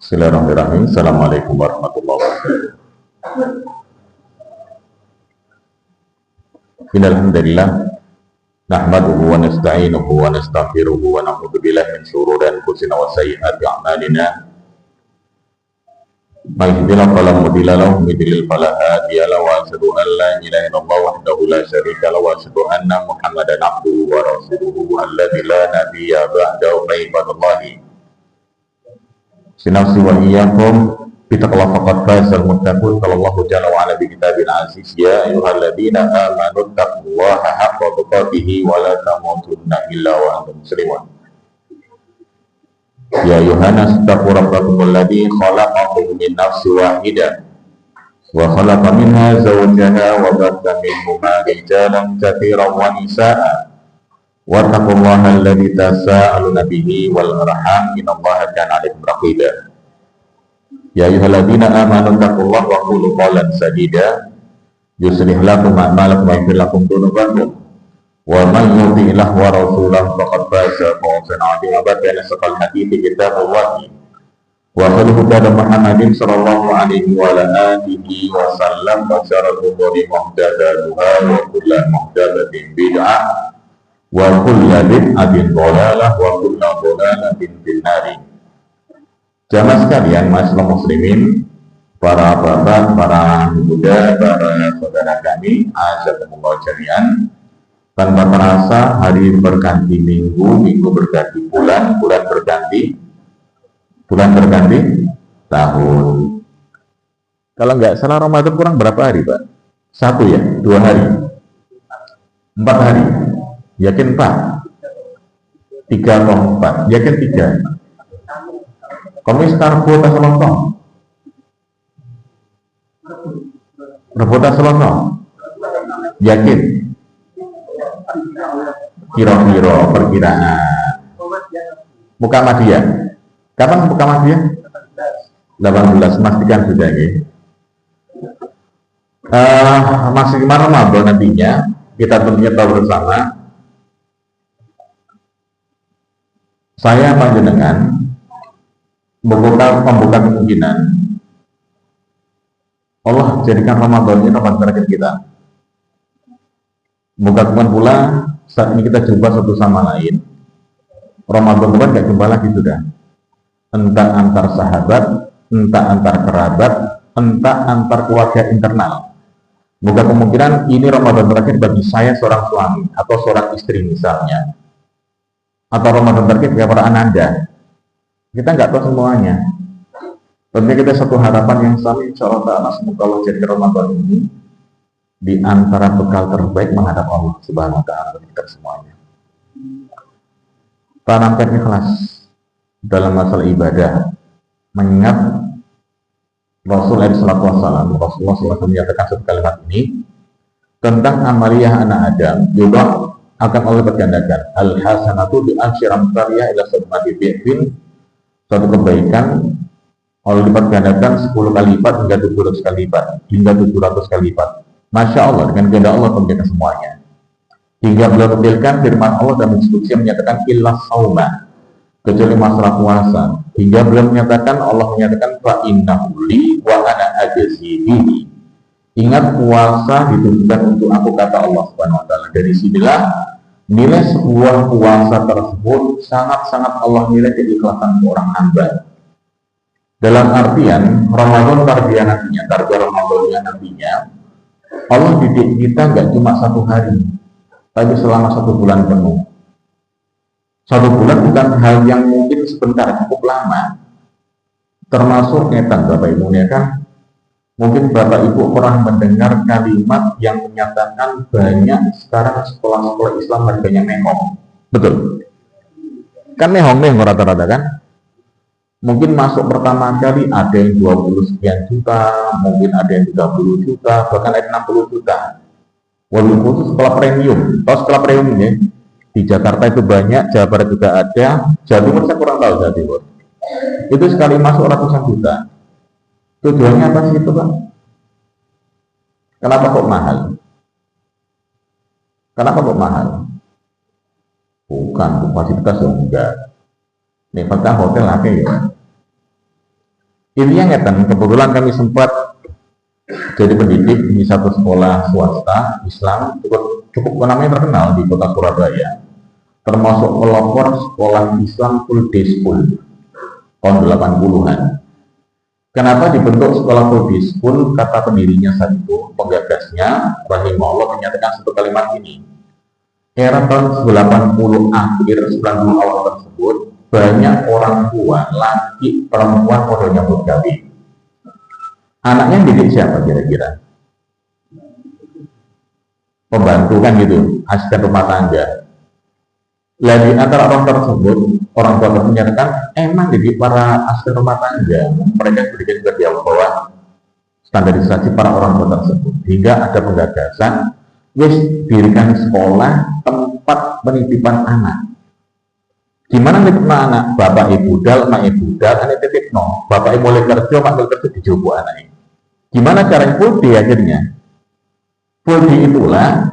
Bismillahirrahmanirrahim. Assalamualaikum warahmatullahi wabarakatuh. Innalhamdulillah nahmaduhu wa nasta'inuhu wa nastaghfiruhu wa na'udzu billahi min shururi anfusina wa sayyiati a'malina. May yahdihillahu fala mudilla lahu wa may yudlil fala hadiya lahu wa asyhadu an la ilaha illallah wahdahu la syarika lahu wa asyhadu anna Muhammadan abduhu wa rasuluhu alladzi la nabiyya ba'dahu ibadallahi. Sinafsi wa iyyakum bittaqwa faqad fazal muttaqun. Qala Allahu jalla wa ala bi kitabil aziz ya ayyuhalladzina amanu taqullaha haqqa tuqatih wa la tamutunna illa wa antum muslimun. Ya ayyuhannas taqu rabbakum alladzi khalaqakum min nafsin wahidah wa khalaqa minha zawjaha wa batha minhuma rijalan katsiran wa nisaa'a wattaqullaha alladzi tasaaluna bihi wal arham innallaha kana 'alaikum raqiba. Ya ayyuhalladzina amanu taqullaha wa qulu qawlan sadida yuslih lakum a'malakum wa yaghfir lakum dhunubakum wa man yuti'illah wa rasulahu faqad faza fawzan 'azima. Batal asqal hadithi kitabullah wa khairu hadi Muhammadin sallallahu alaihi wa ala alihi wa sallam wa syarrul umuri muhdatsatuha wa kullu muhdatsatin bid'ah wa kullu bid'atin dhalalah wa kullu dhalalatin finnar. Jamaah sekalian, masyaallah muslimin, para bapak, para muda, para saudara kami, azakumullah jami'an. Tanpa terasa hari berganti minggu, minggu berganti bulan, bulan berganti tahun. Kalau nggak salah Ramadan kurang berapa hari, Pak? 1 ya? 2 hari? 4 hari? Yakin 4? 3 atau 4? Yakin 3? Komis Tarbuta Selonong Rebuta Selonong yakin? Kira-kira perkiraan Muhammadiyah. Kapan Muhammadiyah? 18, pastikan sudah ya. Masih kemarin Ramadan nantinya kita tentunya tahu bersama. Saya panjenengan membuka kemungkinan Allah jadikan Ramadan ini Ramadan terakhir kita. Bukan pula saat ini kita jumpa satu sama lain. Ramadan depan nggak jumpa lagi sudah. Entah antar sahabat, entah antar kerabat, entah antar keluarga internal. Bukan kemungkinan ini Ramadan terakhir bagi saya seorang suami atau seorang istri misalnya. Atau Ramadan terakhir bagi para ananda. Kita nggak tahu semuanya. Tentunya kita satu harapan yang sama, insya Allah ta'ala semoga Allah jadikan Ramadan ini di antara bekal terbaik menghadap Allah Subhanahu wa ta'ala kita semuanya. Tanamkan ikhlas dalam masalah ibadah, mengingat Rasulullah SAW menyatakan satu kalimat ini tentang amaliyah anak Adam juga akan Allah bergandakan al-hasanatu bi asyri amsaliyah ila sab'ati bi'in. Suatu kebaikan Allah lipat gandakan 10 kali lipat hingga 700 kali lipat hingga 700 kali lipat. Masya Allah, dengan kehendak Allah tentunya semuanya. Hingga beliau tampilkan firman Allah dalam instruksi yang menyatakan illa sauma, kecuali masalah puasa. Hingga beliau menyatakan, Allah menyatakan fa innahu li wa ana ajzi bihi. Ingat puasa ditujukan untuk aku, kata Allah Subhanahu wa taala. Dari sinilah nilai sebuah puasa tersebut sangat-sangat Allah nilai keikhlasan seorang hamba. Dalam artian Ramadan tarbiyah Ramadan nantinya Allah didik kita nggak cuma 1 hari, tapi selama 1 bulan penuh. 1 bulan bukan hal yang mungkin sebentar, cukup lama. Termasuk ngetan Bapak Ibu ya kan? Mungkin Bapak Ibu pernah mendengar kalimat yang menyatakan banyak sekarang sekolah-sekolah Islam harganya mehong. Betul? Kan mehong rata-rata kan? Mungkin masuk pertama kali ada yang 20 sekian juta, mungkin ada yang 30 juta, bahkan ada 60 juta. Walau khusus sekolah premium. Tahu sekolah premium ya? Di Jakarta itu banyak, Jawa Barat juga ada, Jawa Timur saya kurang tahu Jawa Timur. Itu sekali masuk ratusan juta. Tujuannya apa sih itu Pak? Kenapa kok mahal? Kenapa kok mahal? Bukan, fasilitas yang enggak. Nih, fakta hotel apa ya? Intinya ngeten, kebetulan kami sempat jadi pendidik di satu sekolah swasta Islam cukup namanya terkenal di kota Surabaya, termasuk pelopor sekolah Islam full day school tahun 80-an. Kenapa dibentuk sekolah full day school? Kata pendirinya saat itu, penggagasnya, rahimahullah, menyatakan satu kalimat ini. Era tahun 80 akhir, 90 awal tersebut, banyak orang tua, laki, perempuan, pada nyambut kawin. Anaknya didik siapa kira-kira? Pembantu kan gitu, asisten rumah tangga. Lagi antara orang tersebut, orang tua menyatakan emang didik para asisten rumah tangga, mereka sedikit juga di bawah standarisasi para orang tua tersebut. Hingga ada penggagasan, wis dirikan sekolah tempat penitipan anak. Gimana nitip anak? Bapak ibu dal, mak ibu dal, anak titip no. Bapak ibu mulai kerja, mak mulai kerja dijopo anaknya. Gimana cara full day akhirnya? Full day itulah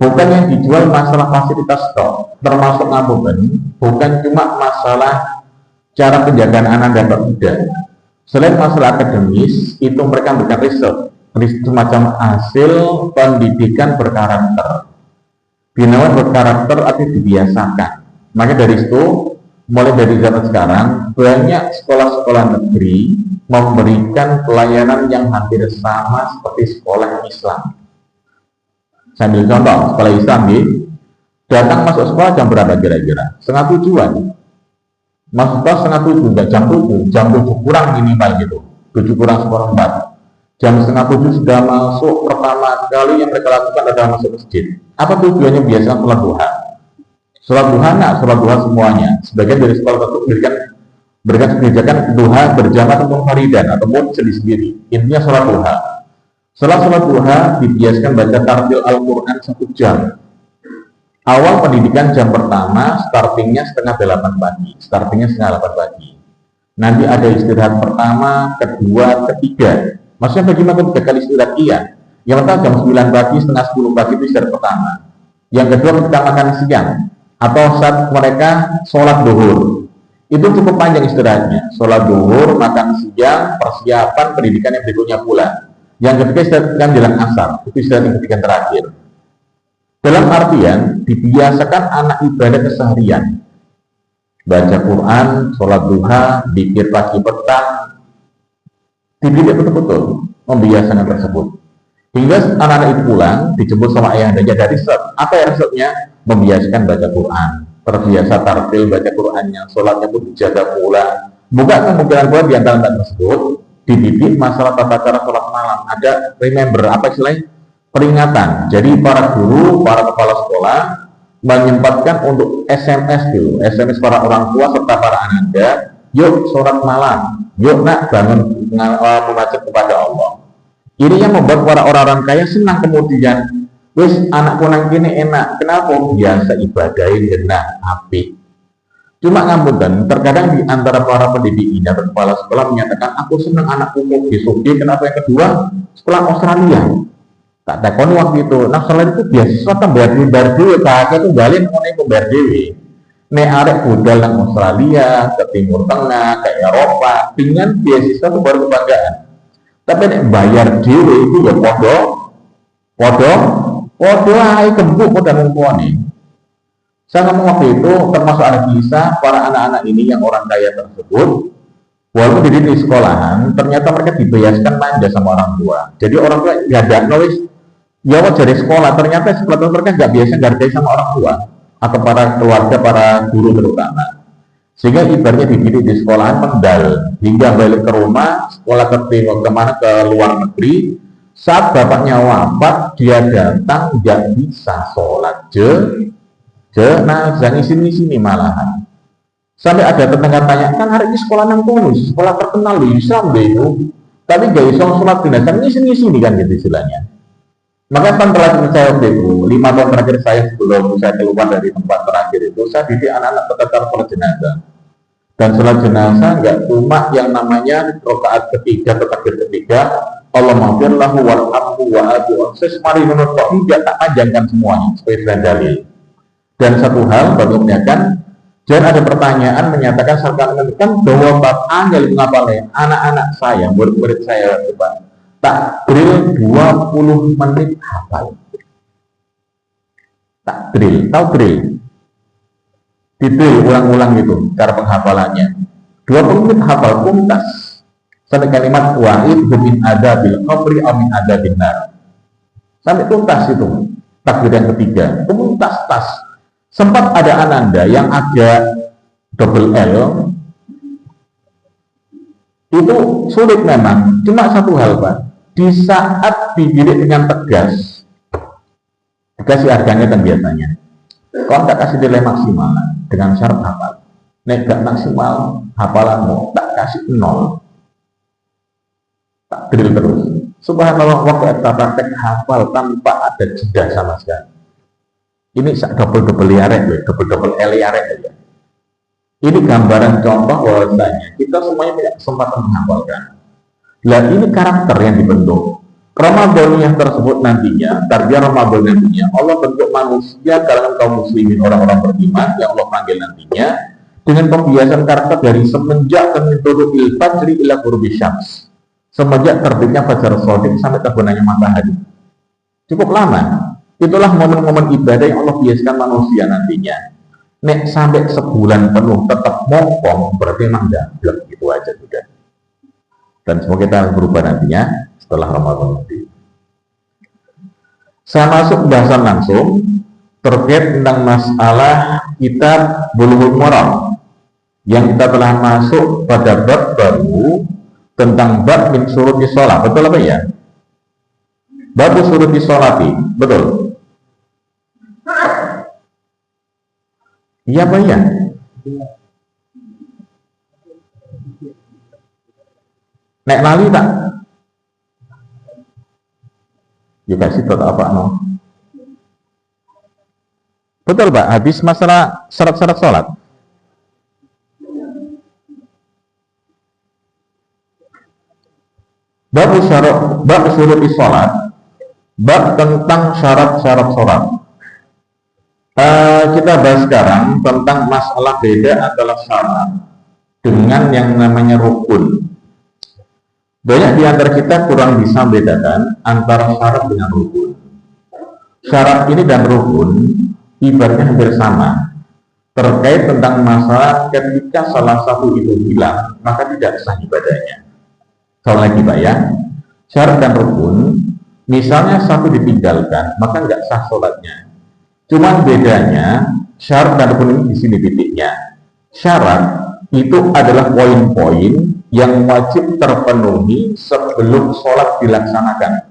bukan yang dijual masalah fasilitas stok, termasuk ngabuben, bukan cuma masalah cara penjagaan anak dan tidak. Selain masalah akademis, itu mereka memberikan riset semacam hasil pendidikan berkarakter. Binawan berkarakter artinya dibiasakan. Maka dari itu, mulai dari zaman sekarang, banyak sekolah-sekolah negeri memberikan pelayanan yang hampir sama seperti sekolah Islam. Saya ambil contoh, sekolah Islam datang masuk sekolah jam berapa kira-kira? 6:30-an. Masuk kelas 6:30, enggak jam 7 kurang minimal gitu. 7 kurang 1/4. Jam 6:30 sudah masuk, pertama kali yang mereka lakukan adalah masuk masjid. Apa tujuannya? Biasanya sholat duha. Sholat duha enggak? Sholat duha semuanya. Sebagian dari sekolah tersebut berikan kebijakan duha berjamaah ataupun faridan ataupun sendiri-sendiri. Intinya sholat duha. Setelah sholat duha dibiasakan baca tartil Al-Quran 1 jam. Awal pendidikan jam pertama startingnya 7:30 pagi. Nanti ada istirahat pertama, kedua, ketiga. Maksudnya bagaimana 3 kali istirahat? Iya. Yang pertama jam 9 pagi, 9:30 pagi itu istirahat pertama. Yang kedua ketika makan siang atau saat mereka sholat duhur. Itu cukup panjang istirahatnya. Sholat duhur, makan siang, persiapan pendidikan yang berikutnya pula. Yang ketiga istirahat jelang asar, itu istirahat yang ketiga terakhir. Dalam artian dibiasakan anak ibadah keseharian, baca Quran, sholat duha, zikir pagi petang, dididik betul-betul membiasakan tersebut. Hingga anak-anak itu pulang dijemput sama ayahandanya dari riset. Apa ya risetnya? Membiasakan baca Quran, terbiasa tartil baca Qurannya, sholatnya pun dijaga pula. Bukan kemungkinan pula di antara anak tersebut dididik masalah tata cara sholat malam. Ada remember, apa istilahnya? Peringatan. Jadi para guru, para kepala sekolah menyempatkan untuk SMS dulu, SMS para orang tua serta para ananda, yuk sholat malam, yuk nak bangun membaca kepada Allah. Ini yang membuat para orang-orang kaya senang kemudian. Wis anakku nang kene enak, kenapa? Biasa ibadahin genah apik. Cuma ngapunten, terkadang di antara para pendidik ini atau kepala sekolah menyatakan aku senang anakku sugi. Kenapa? Yang kedua, sekolah Australia. Tak takon waktu itu, nah selain itu beasiswa tambahan mimbar dhewe, kakek itu galin ngene mimbar dhewe. Nek arek budal nang Australia, ke Timur Tengah, ke Eropa, dengan beasiswa itu baru kebanggaan. Tapi nek bayar dhewe itu ya podo ae gembuk podo ngomongane. Saya ngomong waktu itu termasuk ada kisah para anak-anak ini yang orang kaya tersebut, walaupun dididik di sekolahan, ternyata mereka dibiasakan manja sama orang tua. Jadi orang tua nggak ada nulis, ya dari sekolah, ternyata sekolah mereka nggak biasa ngargai sama orang tua atau para keluarga, para guru terutama. Sehingga ibaratnya dididik di sekolahan mendal, hingga balik ke rumah, sekolah kemana ke luar negeri. Saat bapaknya wafat, dia datang nggak bisa sholat jenazah sini malahan. Sampai ada tetangga tanya, kan hari ini sekolah nang kono, sekolah terkenal di Islam deh itu, tapi gak bisa sholat jenazah sini kan gitu istilahnya. Maka terakhir saya waktu itu, 5 tahun terakhir saya sebelum saya keluar dari tempat terakhir itu, saya didik anak-anak tetap sholat jenazah. Dan sholat jenazah nggak cuma yang namanya rakaat ketiga, takbir ketiga, Allah maghfir lahu warhamhu wa atu sesmari menurut tidak tak panjangkan semuanya sebagai dalil. Dan satu hal bagi menyakan Dan ada pertanyaan menyatakan seakan kan bahwa Bapak angel mengapalnya anak-anak saya, murid-murid saya coba takdril 20 menit hafal. Takdril, tahu drill? Didrill ulang-ulang gitu cara penghafalannya. 20 menit hafal tuntas sampai kalimat wa'id min adabil qabri amin adabin nar. Sampai tuntas itu takbir yang ketiga, tuntas tas. Sempat ada ananda yang agak double L itu sulit memang, cuma satu hal Pak, di saat dididik dengan tegas dikasih harganya kan biasanya kalau tak kasih nilai maksimal dengan syarat hafal, nek gak maksimal hafalanmu tak kasih 0, tak drill terus. Subhanallah, waktu kita praktek hafal tanpa ada jeda sama sekali. Ini double liarek aja. Ini gambaran contoh bahwasanya kita semuanya punya kesempatan menghafalkan. Nah ini karakter yang dibentuk. Ramadaniyah tersebut nantinya, tarbiyah Ramadan nantinya, Allah bentuk manusia kalangan kaum muslimin, orang-orang beriman yang Allah panggil nantinya dengan pembiasan karakter dari semenjak kemitulul fajri ila ghurubi syams, semenjak terbitnya fajar shadiq sampai terbenamnya matahari. Cukup lama. Itulah momen-momen ibadah yang Allah biasakan manusia nantinya. Nek sampai sebulan penuh tetap mokong, berarti memang dablek gitu aja sudah. Dan semoga kita berubah nantinya setelah Ramadan nanti. Saya masuk bahasan langsung terkait tentang masalah kitab Bulughul Maram yang kita telah masuk pada bab baru tentang bab min syuruti sholat. Betul apa ya? Bab syuruti sholati, betul? Iya apa ya? Nek lali tak? Ya kasih tahu apa no? Betul Pak, habis masalah syarat-syarat sholat. Bab syuruti sholat, bab tentang syarat-syarat sholat. Kita bahas sekarang tentang masalah beda antara syarat dengan yang namanya rukun. Banyak di antara kita kurang bisa membedakan antara syarat dengan rukun. Syarat ini dan rukun ibaratnya hampir sama. Terkait tentang masalah ketika salah satu itu hilang, maka tidak sah ibadahnya. Soal lagi Pak ya, syarat dan rukun, misalnya satu ditinggalkan, maka nggak sah sholatnya. Cuman bedanya syarat dan rukun di sini titiknya. Syarat itu adalah poin-poin yang wajib terpenuhi sebelum sholat dilaksanakan.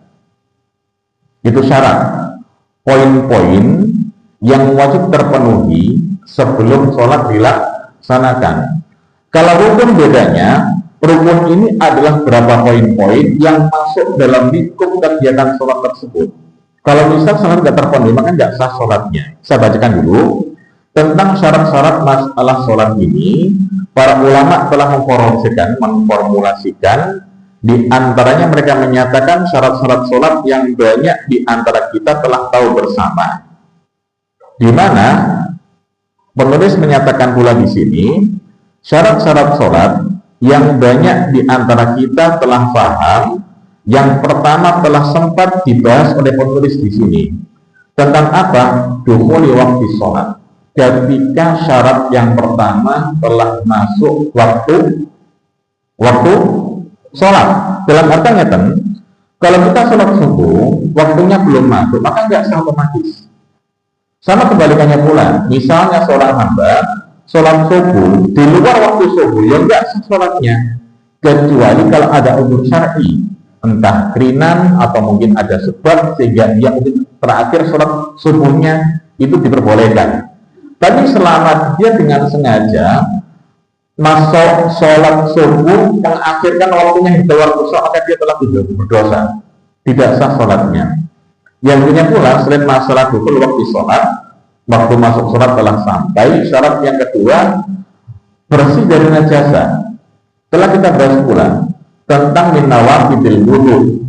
Itu syarat. Poin-poin yang wajib terpenuhi sebelum sholat dilaksanakan. Kalau rukun bedanya, rukun ini adalah berapa poin-poin yang masuk dalam lingkup kegiatan sholat tersebut. Kalau misal sholat tidak terpenuhi, maka tidak sah sholatnya. Saya bacakan dulu tentang syarat-syarat masalah sholat ini. Para ulama telah memformulasikan di antaranya mereka menyatakan syarat-syarat sholat yang banyak di antara kita telah tahu bersama. Di mana penulis menyatakan pula di sini syarat-syarat sholat yang banyak di antara kita telah paham. Yang pertama telah sempat dibahas oleh penulis di sini tentang apa? Dukhuli waktu sholat. Ketika syarat yang pertama telah masuk waktu sholat. Dalam artinya kan, kalau kita sholat subuh, waktunya belum masuk, maka nggak sah otomatis. Sama kebalikannya pula, misalnya seorang hamba sholat subuh di luar waktu subuh, ya nggak sah sholatnya, kecuali kalau ada uzur syar'i. Entah kerinan atau mungkin ada sebab sehingga dia mungkin terakhir sholat subuhnya itu diperbolehkan. Tapi selama dia dengan sengaja masuk sholat subuh mengakhirkan waktunya hingga waktu sholat, maka dia telah berdosa, tidak sah sholatnya. Yang punya pula selain masalah dukul waktu sholat, waktu masuk sholat telah sampai. Syarat yang kedua bersih dari najasa. Telah kita bahas pula tentang minawaqidil wudu,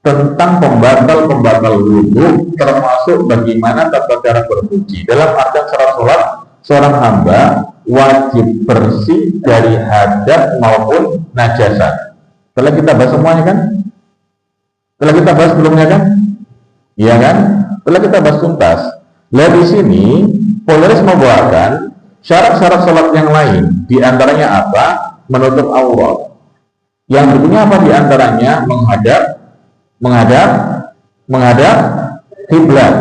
tentang pembatal-pembatal wudu, termasuk bagaimana tata cara bersuci. Dalam artian syarat sholat seorang hamba wajib bersih dari hadas maupun najasah. Setelah kita bahas semuanya kan? Setelah kita bahas sebelumnya kan? Iya kan? Setelah kita bahas tuntas. Lihat di sini, penulis membawakan syarat-syarat sholat yang lain. Di antaranya apa? Menutup aurat. Yang berikutnya apa di antaranya? Menghadap kiblat.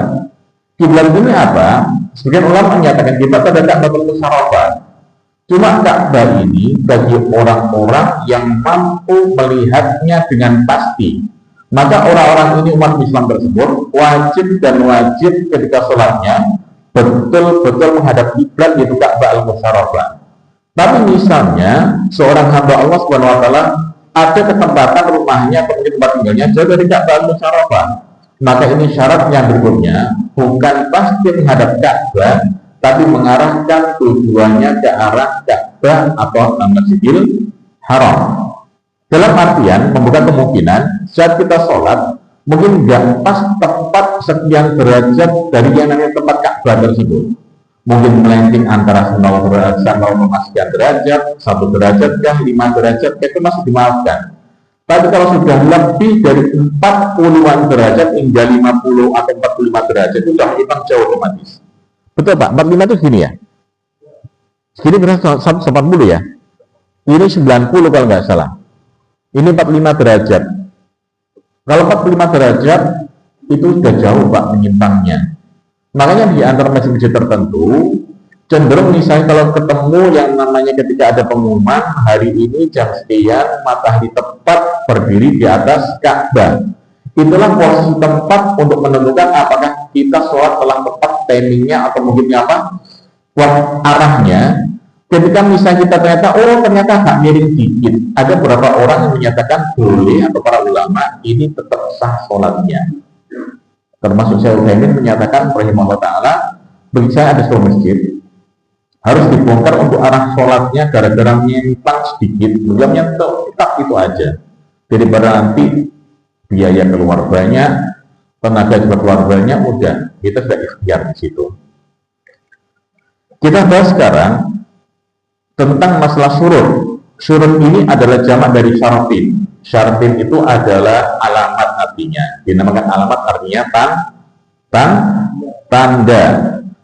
Kiblat ini apa? Sebagian ulama menyatakan kiblat ada Ka'batul Musharrafah. Cuma Ka'bah ini bagi orang-orang yang mampu melihatnya dengan pasti. Maka orang-orang ini, umat Islam tersebut, wajib ketika sholatnya betul-betul menghadap kiblat, yaitu Ka'bah al-Musharrafah. Tapi misalnya seorang hamba Allah Subhanahu wa taala ada ketempatan rumahnya atau tempat tinggalnya jauh dari Ka'bah al-Musharrafah, maka ini syarat yang berikutnya, bukan pasti menghadap Ka'bah, tapi mengarahkan tujuannya ke arah Ka'bah atau Masjidil Haram. Dalam artian membuka kemungkinan saat kita sholat mungkin nggak pas tepat sekian derajat dari yang namanya tempat Ka'bah tersebut. Mungkin melenting antara 0 sekian derajat, 1 derajat kah, 5 derajat kah, itu masih dimaafkan. Tapi kalau sudah lebih dari 40-an derajat hingga 50 atau 45 derajat itu sudah hitam jauh otomatis. Betul Pak, 45 itu segini ya? Segini berarti 140 ya? Ini 90 kalau nggak salah. Ini 45 derajat. Kalau 45 derajat itu sudah jauh Pak menyimpangnya. Makanya di antara masjid-masjid tertentu cenderung misalnya kalau ketemu yang namanya ketika ada pengumuman hari ini jam sekian matahari tepat berdiri di atas Ka'bah. Itulah posisi tempat untuk menentukan apakah kita sholat telah tepat timingnya atau mungkin apa arahnya. Ketika misalnya kita ternyata agak miring dikit, ada beberapa orang yang menyatakan boleh, atau para ulama ini tetap sah sholatnya. Termasuk Syekh Utsaimin menyatakan rahimahullah taala, bagi saya ada sebuah masjid harus dibongkar untuk arah sholatnya gara-gara menyimpang sedikit, beliau nyentuh tetap itu aja. Daripada nanti biaya keluar banyak, tenaga juga keluar banyak, udah kita sudah ikhtiar di situ. Kita bahas sekarang tentang masalah syurut. Syurut ini adalah jamak dari syaratin. Syaratin itu adalah alamat artinya. Dinamakan alamat artinya tanda.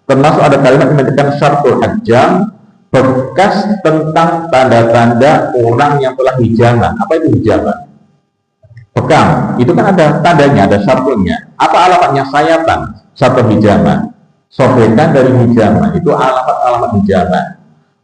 Termasuk ada kalimat yang menyebutkan syartul hajjam, bekas tentang tanda-tanda orang yang telah hijamah. Apa itu hijamah? Bekam. Itu kan ada tandanya, ada syartulnya. Apa alamatnya? Sayatan, syartul hijamah. Sobekan dari hijamah. Itu alamat-alamat hijamah.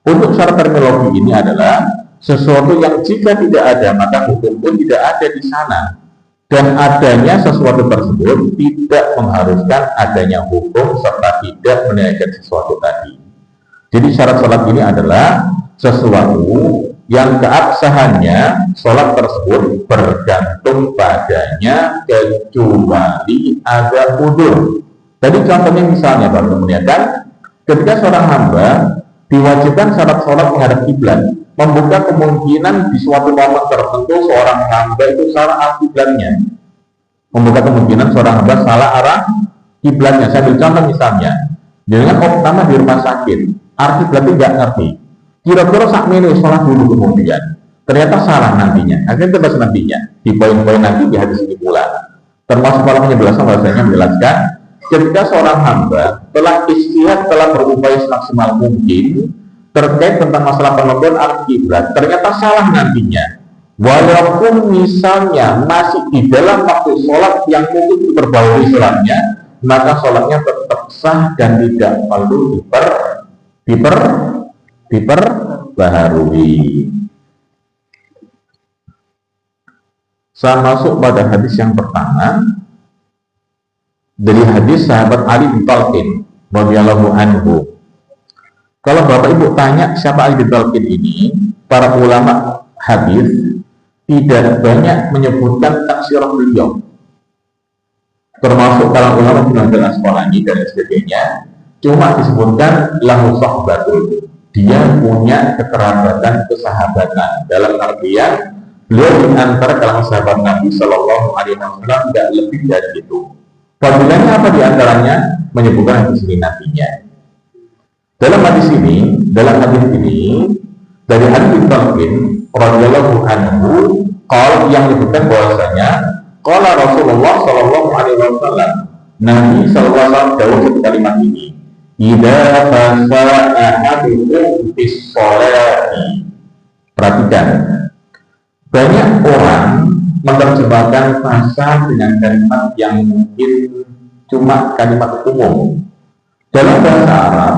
Untuk syarat terminologi ini adalah sesuatu yang jika tidak ada maka hukum pun tidak ada di sana, dan adanya sesuatu tersebut tidak mengharuskan adanya hukum serta tidak menaikkan sesuatu tadi. Jadi syarat sholat ini adalah sesuatu yang keabsahannya sholat tersebut bergantung padanya kecuali ada udzur. Tadi contohnya misalnya Bapak kemudian ketika seorang hamba diwajibkan syarat sholat menghadap kiblat, membuka kemungkinan di suatu momen tertentu seorang hamba itu salah arah kiblatnya. Membuka kemungkinan seorang hamba salah arah kiblatnya. Saya ambil contoh misalnya, dengan pertama di rumah sakit, arah kiblatnya nggak ngerti. Kira-kira saat ini sholat dulu kemudian, ternyata salah nantinya. Akhirnya terus nantinya di poin-poin nanti di hadis ini pula. Termasuk kalau penjelasan bahasanya menjelaskan. Ketika seorang hamba telah istihad, telah berupaya semaksimal mungkin terkait tentang masalah penentuan arah kiblat, ternyata salah nantinya. Walaupun misalnya masih di dalam waktu sholat yang mungkin diperbarui sholatnya, maka sholatnya tetap sah dan tidak perlu diperbaharui. Saya masuk pada hadis yang pertama. Dari hadis sahabat Ali bin Talqin radhiyallahu anhu. Kalau Bapak Ibu tanya siapa Ali bin Talqin ini, para ulama hadis tidak banyak menyebutkan taksirah beliau. Termasuk para ulama Ibnu Al-Asqalani dan sebagainya, cuma disebutkan lahu sahbatul. Dia punya kekerabatan, kesahabatan. Dalam artian beliau di antara kalangan sahabat Nabi Shallallahu Alaihi Wasallam tidak lebih dari itu. Fadilahnya apa diantaranya? Menyebutkan di sini nantinya. dalam hadis ini dari Abi Talqin radhiyallahu anhu qala yang menyebutkan bahwasanya qala Rasulullah sallallahu alaihi wasallam, Nabi sallallahu alaihi wasallam dawuh kalimat ini, idza fasa ahadukum bis sholati. Perhatikan, banyak orang menerjemahkan fasa dengan kalimat yang mungkin cuma kalimat umum. Dalam bahasa Arab,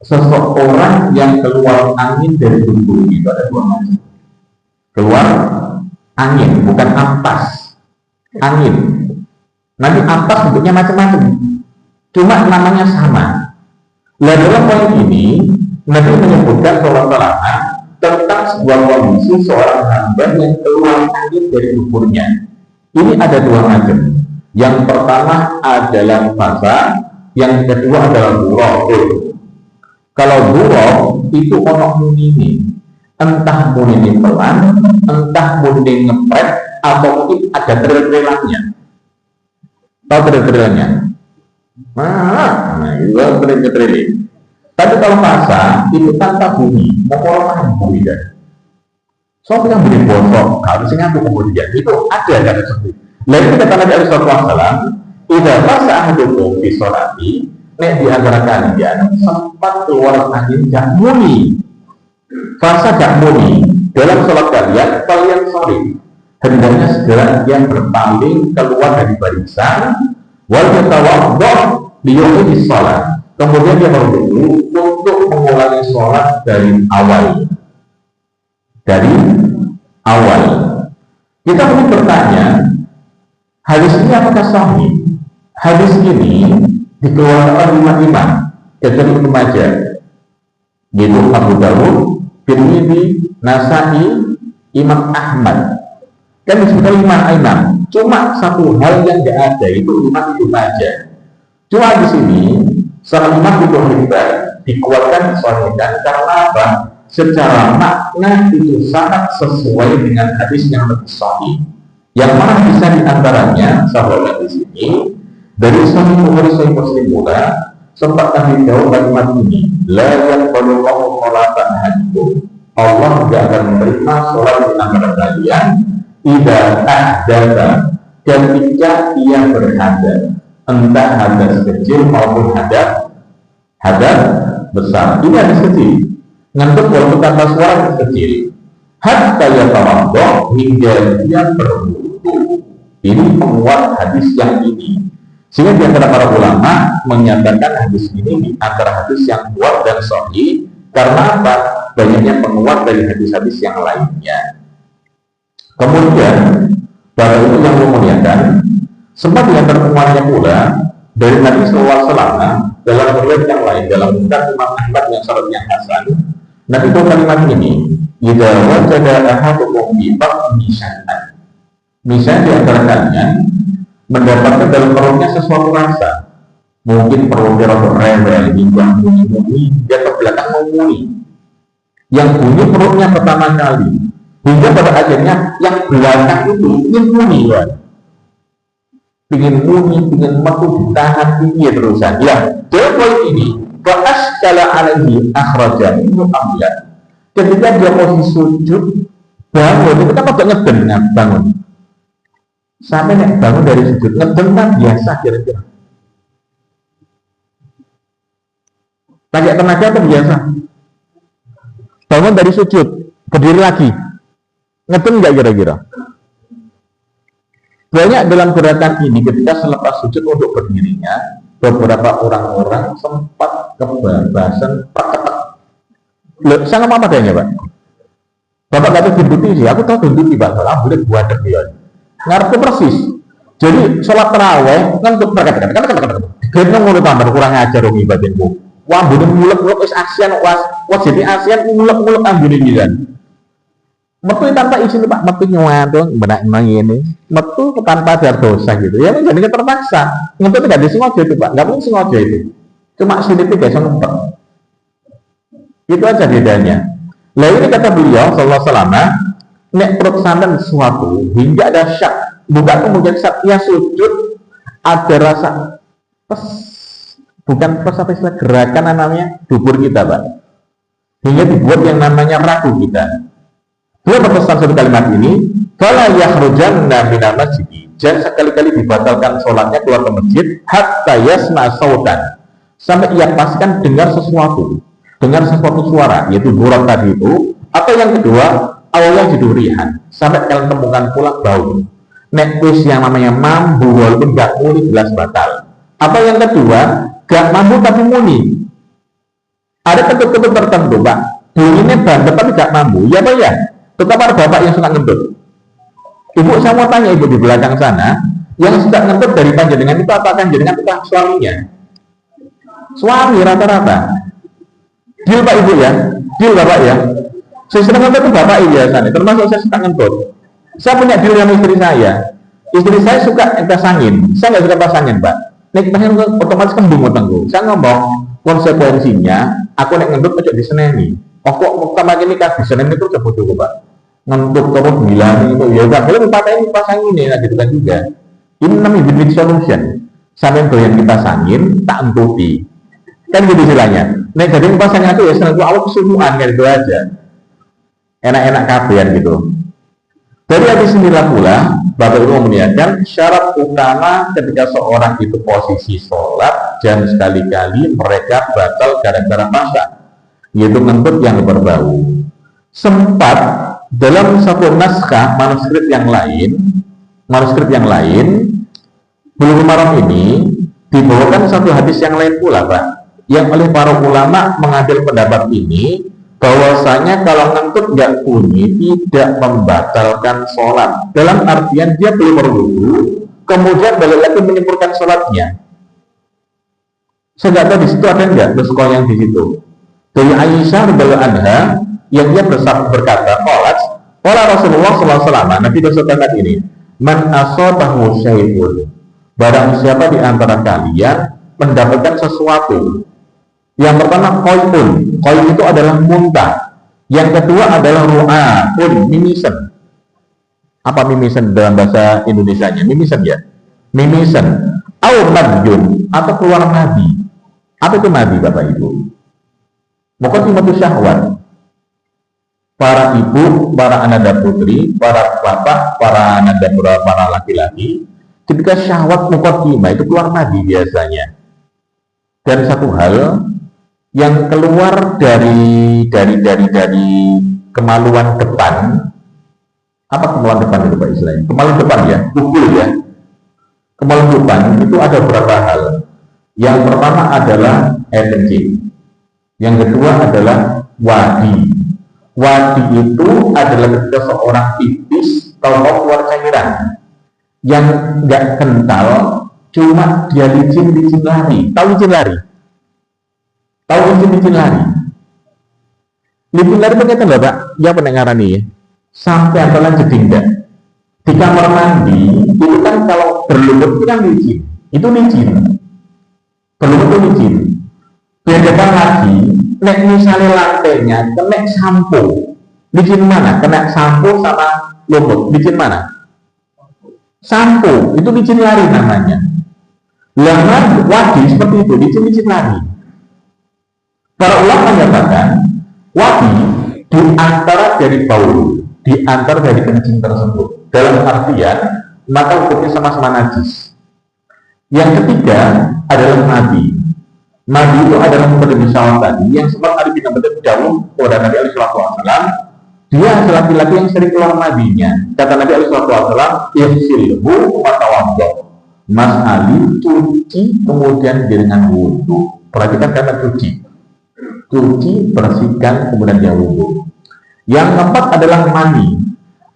seseorang yang keluar angin dari tubuh itu ada dua macam. Keluar angin, bukan ampas. Angin. Nanti ampas bentuknya macam-macam. Cuma namanya sama. Nah, dalam poin ini, Nabi menyebutkan seolah-olah tentang sebuah kondisi seorang hamba yang keluar angin dari tubuhnya. Ini ada dua macam. Yang pertama adalah fasa, yang kedua adalah buruk. Kalau buruk itu ono munini, entah munini pelan, entah munini ngepret, atau mungkin ada drill-drillannya. Tahu drill-drillannya? Nah, itu drill-drilling. Tapi kalau fasa itu tanpa bunyi, mau orang bunyi kan? Soalnya yang bunyi bosok, harusnya ngaku kemudian itu ada seperti. Lalu kata Nabi SAW, idza fasa ahadukum fi sholati, nek di antara kalian sempat keluar angin gak muni, fasa gak muni dalam sholat kalian sorry, hendaknya segera yang berpaling keluar dari barisan, wal yatawaddah liyuqimi sholat. Kemudian dia berwudu untuk mengulangi sholat dari awal. Kita mungkin bertanya, hadis ini apakah sahih? Hadis ini dikeluarkan oleh imam-imam, kecuali Ibnu Majah, yaitu Abu Dawud, Tirmidzi, Nasa'i, Imam Ahmad. Kan disebutkan imam-imam. Cuma satu hal yang tidak ada itu Imam Ibnu Majah. Cuma di sini sang Imam Ibnu Hibban dikuatkan disahihkan karena apa? Secara makna itu sangat sesuai dengan hadis yang lebih sahih. Yang mana bisa diantaranya sahabat di sini dari Sahih Bukhari Sahih Muslim pula sempat kami jauh kalimat ini, la yaqbalullahu sholatan ahadikum. Allah tidak akan menerima sholat di antara kalian idza ahdatsa, ketika ia berhadas, entah hadas kecil maupun hadas besar. Ini hadas kecil, ngantuk waktu tanpa suara kecil. Hatta yatawaddah, hingga dia berwudu. Ini penguat hadis yang ini. Sehingga di antara para ulama menyatakan hadis ini di antara hadis yang kuat dan sahih. Karena apa? Banyaknya penguat dari hadis-hadis yang lainnya. Kemudian Bapak itu yang memuliakan, sempat di antara penguatnya pula dari Nabi SAW dalam riwayat yang lain, dalam Musnad Imam Ahmad yang syaratnya hasan, Nabi itu kalimat ini, idza wajada ahadukum fi batnihi syai'an. Misalnya di antara kalian mendapatkan dalam perutnya sesuatu rasa, mungkin perutnya rada rewel, hingga muni-muni, dia ke belakang mau muni. Yang bunyi perutnya pertama kali, hingga pada akhirnya yang belakang itu ingin muni, ya. Ingin muni, ingin metu, ditahan, ingin terusan. Ya, dalam poin ini, fa'askala alaihi akhraja minhu amla. Ketika dia posisi sujud, bangun, itu kan agak ngeden bangun. Sampai nek bangun dari sujud, ngeden kan biasa kira-kira. Pakai tenaga atau biasa? Bangun dari sujud, berdiri lagi, ngeden nggak kira-kira? Banyak dalam gerakan ini ketika selepas sujud untuk berdirinya, beberapa orang-orang sempat kebablasan perketek. Loh, saya ngomong apa kayaknya, Pak? Bapak kata dunduti sih, aku tahu dunduti, Pak. Soalnya boleh buat dia. Ngarepku persis. Jadi sholat taraweh kan untuk perketek. Gendong mulai tambah kurang ajar dong ibadahku. Wah, boleh mulek-mulek is ASEAN, wah jadi ASEAN mulek-mulek ambune pisan. Metu tanpa izin, Pak, metu nyuwadong benak ini. Metu tanpa ada dosa gitu. Ya jadi terpaksa. Ngetut enggak disengaja itu, Pak. Enggak mungkin sengaja itu. Cuma sini tuh biasa ngumpet. Itu aja bedanya. Lalu ini kata beliau sallallahu alaihi wasallam, nek perut santan sesuatu hingga ada syak, bukan kemudian saat ia sujud ada rasa bukan plus apa istilah gerakan namanya dubur kita, Pak. Hingga dibuat yang namanya ragu kita. Beliau berpesan satu kalimat ini, fala yakhrujanna minal masjid. Jangan sekali-kali dibatalkan sholatnya keluar ke masjid hatta yasma sautan, sampai ia pastikan dengar sesuatu suara, yaitu buruk tadi itu, atau yang kedua awalnya judurihan, sampai kalian temukan pula bau. Nek yang namanya mampu walaupun gak muni jelas batal. Atau yang kedua gak mampu tapi muni. Ada kentut-kentut tertentu, Pak, bunyinya banget tapi gak mampu, ya Pak ya. Tetap ada bapak yang suka ngentut. Ibu, saya mau tanya ibu di belakang sana, yang suka ngentut dari panjenengan itu apakah jenengan itu suaminya? Suami rata-rata. Deal Pak Ibu ya, deal Bapak ya. Saya sering ngentut itu bapak biasanya, termasuk saya suka ngentut. Saya punya deal sama istri saya. Istri saya suka kipas angin, saya nggak suka kipas angin, Pak. Nek kipas angin otomatis kembung otakku. Saya ngomong konsekuensinya, aku nek ngentut ojo diseneni. Kok sama gini kan diseneni itu coba coba, Pak. Ngentut terus bilang itu ya udah boleh dipatahin kipas angin ya gitu kan juga. Ini namanya win-win solution. Sampai doyan kipas angin tak entuti. Kan gitu istilahnya. Nek jadi kipas angin itu ya seneng awal kesubuhan kayak gitu aja. Enak-enak kabehan gitu. Dari hadis inilah pula Bapak Ibu memuliakan syarat utama ketika seorang itu posisi sholat, jangan sekali-kali mereka batal gara-gara masak, yaitu ngentut yang berbau. Sempat dalam satu naskah manuskrip yang lain Bulughul Maram ini dibawakan satu hadis yang lain pula, Pak, yang oleh para ulama mengambil pendapat ini bahwasanya kalau ngentut nggak bunyi tidak membatalkan sholat, dalam artian dia belum berwudu kemudian balik lagi menyempurnakan sholatnya. Saya nggak tahu di situ ada nggak nuskah yang di situ. Dari Aisyah radhiyallahu anha yang dia berkata, qala Rasulullah SAW, Nabi berkata ini, man asabahu syai'un, barang siapa di antara kalian mendapatkan sesuatu. Yang pertama qailun, qail itu adalah muntah. Yang kedua adalah ru'aun, mimisen. Apa mimisen dalam bahasa Indonesianya? Mimisen ya? Mimisen. Au madjun, atau keluar madi. Apa itu madi, Bapak Ibu? Muqaddimatu syahwat. Para ibu, para ananda putri, para bapak, para ananda para laki-laki, ketika syahwat muqaddimah itu keluar madi biasanya. Dan satu hal yang keluar dari kemaluan depan. Apa kemaluan depan itu, Pak istilahnya? Kemaluan depan ya, tukul ya. Kemaluan depan itu ada beberapa hal. Yang pertama adalah air kencing. Yang kedua adalah wadi. Wadi itu adalah ketika seorang pipis kalau keluar cairan yang nggak kental, cuma dia licin lari. Tahu licin lari? Tahu licin lari? Licin lari berkaitan nggak, Pak? Ya pendengaran nih. Sampai antalan jeding. Di kamar mandi itu kan kalau berlumut itu kan licin. Itu licin. Berlumut itu licin. Bedakan lagi, nek misalnya lantainya kena sampo. Licin mana? Kena sampo sama lumut. Licin mana? Sampo. Itu licin lari namanya. Lama wadi seperti itu, licin lari. Para ulama menyatakan wadi di antara dari bau, di antara dari kencing tersebut. Dalam artian maka hukumnya sama-sama najis. Yang ketiga adalah madi. Madi itu adalah metode syahwat tadi yang sempat Ali bin Abi Thalib jauh kepada Nabi alaihi wasallam. Dia laki-laki yang sering keluar madinya. Kata Nabi alaihi wasallam, "Ihsilhu wa tawaddo." Mas Ali cuci kemudian dengan wudu. Perhatikan kata cuci, bersihkan, kemudian dia wudhu. Yang keempat adalah mani.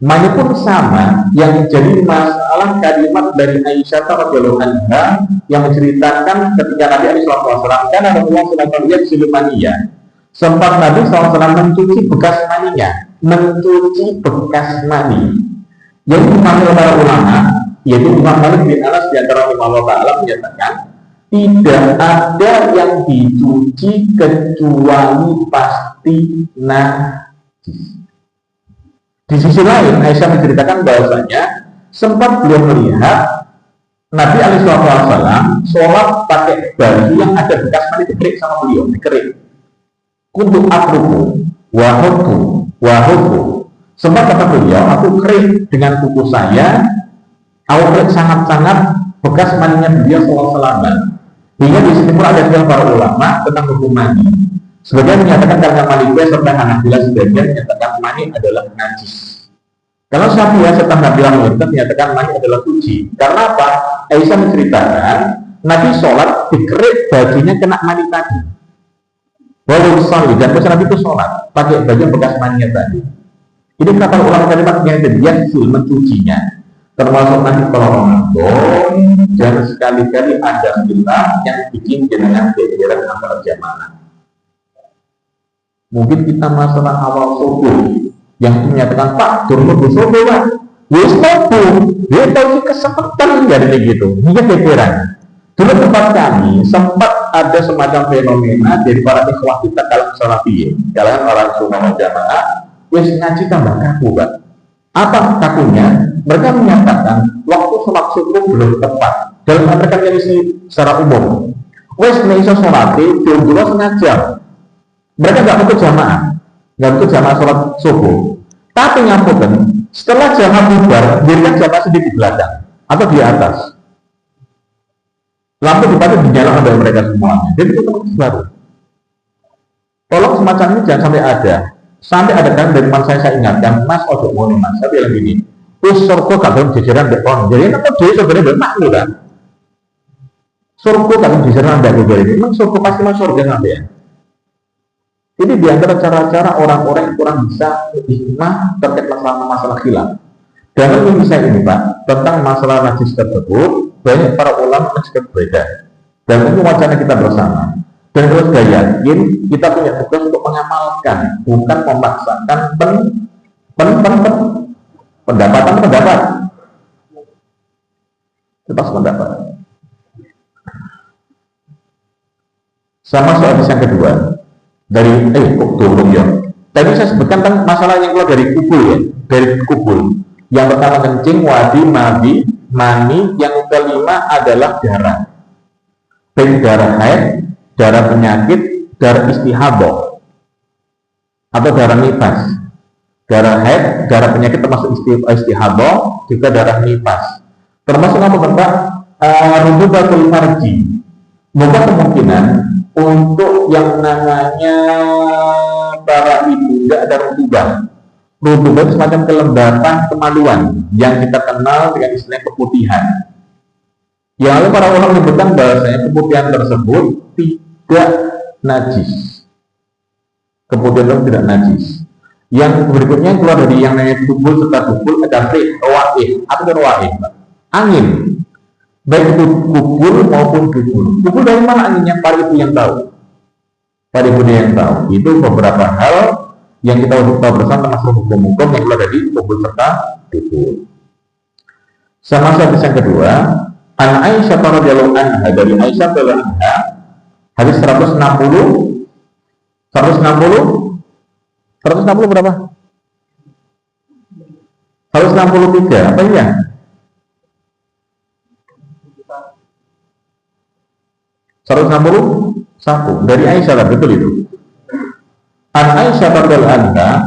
Mani pun sama, yang jadi masalah kalimat dari Aisyah radhiyallahu anha yang menceritakan ketika Nabi alaihi wasallam kan ada Allah sedang lihat silumaniyah. Sempat Nabi SAW mencuci bekas mani. Yang dipanggil para ulama, yaitu Imam Malik bin Anas di antara ulama ta'ala menyatakan tidak ada yang dicuci kecuali pasti najis. Di sisi lain, Aisyah menceritakan bahwasanya sempat beliau melihat Nabi Alaihissalam sholat pakai baju yang ada bekas mani dikerik sama beliau, dikerik. Kuntu akruku, wahuku. Sempat kata beliau, aku kerik dengan kuku saya, aku kerik sangat-sangat bekas maninya beliau selama. Hingga di sini pun ada yang para ulama tentang hukum mani. Sebagian menyatakan karena mani serta Hanabilah, sebagian menyatakan mani adalah najis. Kalau Syafi'iyah serta Hanabilah menyatakan mani adalah suci. Karena apa? Aisyah menceritakan Nabi sholat dikerik bajunya kena mani tadi. Walau salih dan pas Nabi itu sholat pakai baju bekas maninya tadi. Ini kata ulama kalimat yang yaghsil, mencucinya. Termasuk nanti kalau Ramadan, jangan sekali-kali ada kita yang bikin jenengan gegeran antara jamaah. Mungkin kita masalah awal subuh yang menyatakan Pak turun subuh Pak, wis subuh, dia tahu kesempatan dari gitu, dia gegeran. Dulu tempat kami sempat ada semacam fenomena dari para ikhwah kita dalam salafiyyin, kalangan orang sunnah jamaah, wis ngaji tambah kaku Pak. Apa kakunya? Mereka menyatakan waktu sholat subuh belum tepat. Dalam mereka yang secara umum, wes bisa sholat dulu setengah jam. Mereka nggak butuh jamaah sholat subuh. Tapi ngapunten, setelah jamaah bubar, dirikan jamaah sendiri di belakang atau di atas. Lampu dipakai dinyalakan oleh mereka semuanya. Jadi itu baru. Tolong semacam ini jangan sampai ada. Sampai ada kan dari teman saya ingatkan, Mas ojo ngono Mas, saya bilang gini, surga gak dalam jajaran dekon, jadi itu dia sebenarnya bermakna kan. Surga gak dalam jajaran dekon, jadi memang surga pasti masuk surga nanti ya. Ini diantara cara-cara orang-orang yang kurang bisa hikmah terkait masalah khilaf. Dan yang bisa ini Pak, tentang masalah najis tersebut, banyak para ulama masih berbeda. Dan itu wacana kita bersama. Dan terus saya yakin kita punya tugas untuk mengamalkan, bukan memaksakan pendapat. Lepas pendapat. Sama soal yang kedua dari turun ya. Tadi saya sebutkan tentang masalah yang keluar dari kubul ya, dari kubul. Yang pertama kencing, wadi, mani. Yang kelima adalah darah. Baik darah haid, darah penyakit, darah istihadah atau darah nifas. Darah haid, darah penyakit termasuk istihadah, juga darah nifas. Termasuk apa Pak? Rutubatul farji. Maka kemungkinan untuk yang namanya para ibu tidak ada rutubah. Rutubah itu semacam kelembapan kemaluan yang kita kenal dengan istilah keputihan. Yang lalu para ulama menyebutkan bahasanya keputihan tersebut tidak najis. Keputihan tersebut tidak najis. Yang berikutnya keluar dari yang namanya kubul serta kubul ada rawaih atau rawaih, angin. Baik itu kubul maupun dubul. Kubul dari mana anginnya? Para ibu yang tahu. Para ibu yang tahu. Itu beberapa hal yang kita tahu bersama termasuk hukum-hukum yang keluar dari kubul serta dubul. Sama hadis yang kedua, An Aisyah radhiyallahu anha, dari Aisyah radhiyallahu anha, hadis 160 berapa? 163 apa ya? 161 dari Aisyah lah, betul itu. An Aisyah radhiyallahu anha,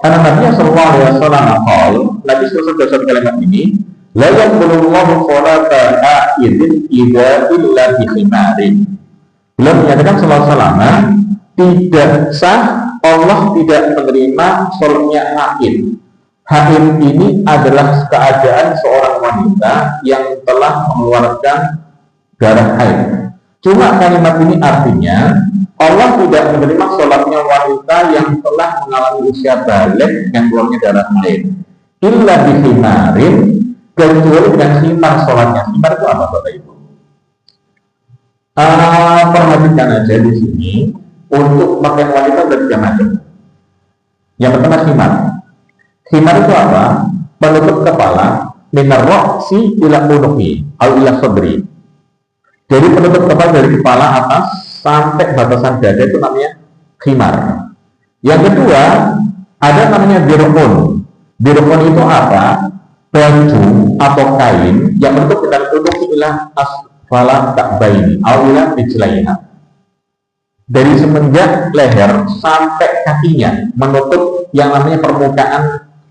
karena Nabi sallallahu alaihi wasallam qol, Nabi sallallahu kalimat ini, la yaqulullahu salata a'idin idza illa bi khimarin. Beliau menyatakan sallallahu alaihi tidak sah, Allah tidak menerima sholatnya haid. Haid ini adalah keadaan seorang wanita yang telah mengeluarkan darah haid. Cuma kalimat ini artinya Allah tidak menerima sholatnya wanita yang telah mengalami usia balik yang keluarnya darah haid. Illa bihimarin, kecuali dengan khimar sholatnya. Khimar itu apa Bapak Ibu? Perhatikan aja di sini. Untuk pakaian wanita ada 3 macam. Yang pertama khimar. Khimar itu apa? Penutup kepala minar ra'si ila unuqi atau ila sadri. Jadi penutup kepala dari kepala atas sampai batasan dada itu namanya khimar. Yang kedua ada namanya dirqun. Dirqun itu apa? baju atau kain yang menutup dan tutup ila asfala ka'baini awila rijlaiha, dari semenjak leher sampai kakinya, menutup yang namanya permukaan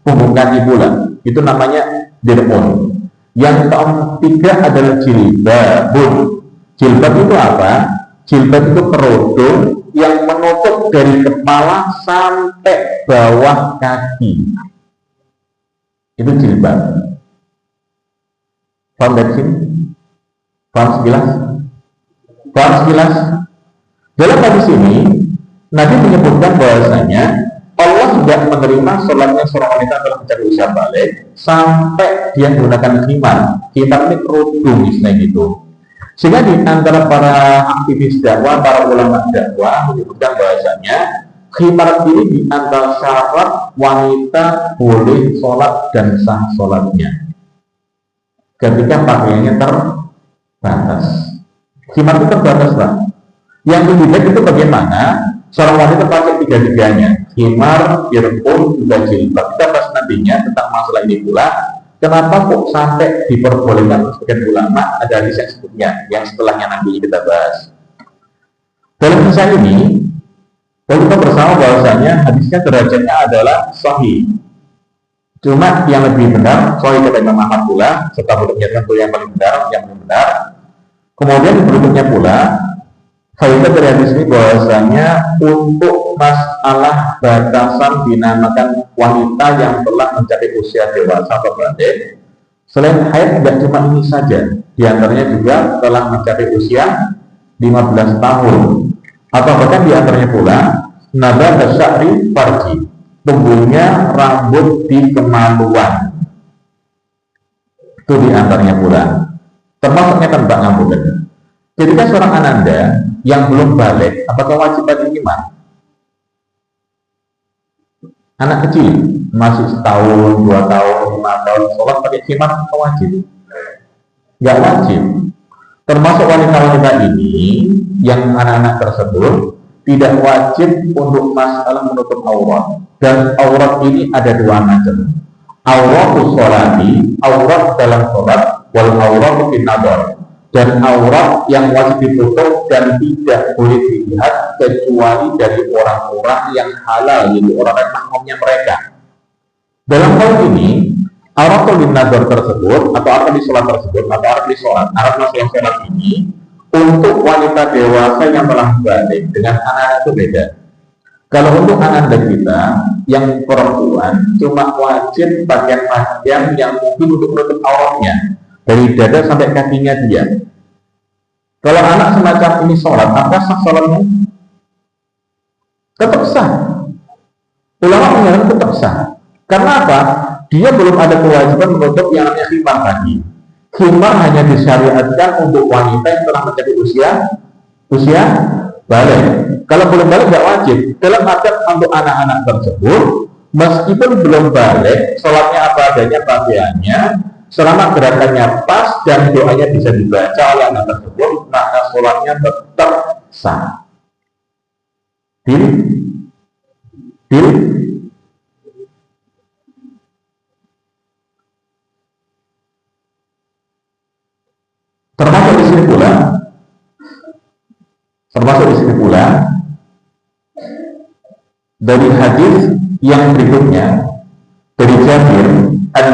punggung kaki pula, itu namanya dir'un. Yang ketiga adalah jilbabun. Jilbab itu apa? Jilbab itu kerudung yang menutup dari kepala sampai bawah kaki, itu jilbab. Paham dari sini? Paham sekilas? Paham sekilas? Dalam hadis ini, Nabi menyebutkan bahwasanya Allah tidak menerima sholatnya seorang wanita telah mencapai usia balik sampai dia menggunakan khimar. Khimar ini kerudung istilahnya gitu. Sehingga di antara para aktivis dakwah, para ulama dakwah menyebutkan bahwasanya khimar ini di antara syarat wanita boleh sholat dan sah sholatnya ketika pakaiannya terbatas. Khimar itu terbatas, Pak. Yang lebih baik itu bagaimana seorang wanita pakai tiga-tiganya, khimar, irqum, juga jilbab. Kita bahas nantinya tentang masalah ini pula. Kenapa kok sampai diperbolehkan sebagian ulama? Ada hadis yang sebutnya, yang setelahnya nanti kita bahas. Dalam kisah ini, kita bersama bahwasanya hadisnya derajatnya adalah sahih. Cuma yang lebih benar, sahih kata Imam Ahmad pula, serta berikutnya tentu yang paling benar. Kemudian berikutnya pula, faedah dari hadis ini bahwasanya untuk masalah batasan dinamakan wanita yang telah mencapai usia dewasa atau balik, selain haid tidak cuma ini saja, diantaranya juga telah mencapai usia 15 tahun, atau bahkan diantaranya pula nabat sya'ri farji, tumbuhnya rambut di kemaluan, itu diantaranya pula, termasuknya tembak rambut. Ketika seorang ananda yang belum balik, apakah wajib pakai khimar? Anak kecil, masih setahun, 2 tahun, 5 tahun, sholat pakai khimar, apakah wajib? Nggak wajib. Termasuk wanita-wanita ini, yang anak-anak tersebut, tidak wajib untuk masalah menutup aurat. Dan aurat ini ada 2 macam. Auratus sholati, aurat dalam sholat, wal auratu fin nadar. Dan aurat yang wajib ditutup dan tidak boleh dilihat kecuali dari orang-orang yang halal, yaitu orang-orang mahramnya mereka. Dalam hal ini, auratul nadar tersebut atau arti sholat tersebut atau arti sholat, arti sholat ini untuk wanita dewasa yang telah balik dengan anak itu beda. Kalau untuk anak kita yang perempuan cuma wajib pakaian yang mungkin untuk menutup auratnya dari dada sampai kakinya dia. Kalau anak semacam ini sholat, apakah sah sholatnya? Tetap sah. Ulama mengatakan tetap sah. Karena apa? Dia belum ada kewajiban menutup yang namanya khimar tadi. Khimar hanya disyariatkan untuk wanita yang telah mencapai usia balik. Kalau belum balik tidak wajib. Dalam artian untuk anak-anak tersebut, meskipun belum balik, sholatnya apa adanya, pakaiannya, selama gerakannya pas dan doanya bisa dibaca oleh anak tersebut, maka sholatnya tetap sah. Deal? Termasuk di sini pula dari hadis yang berikutnya dari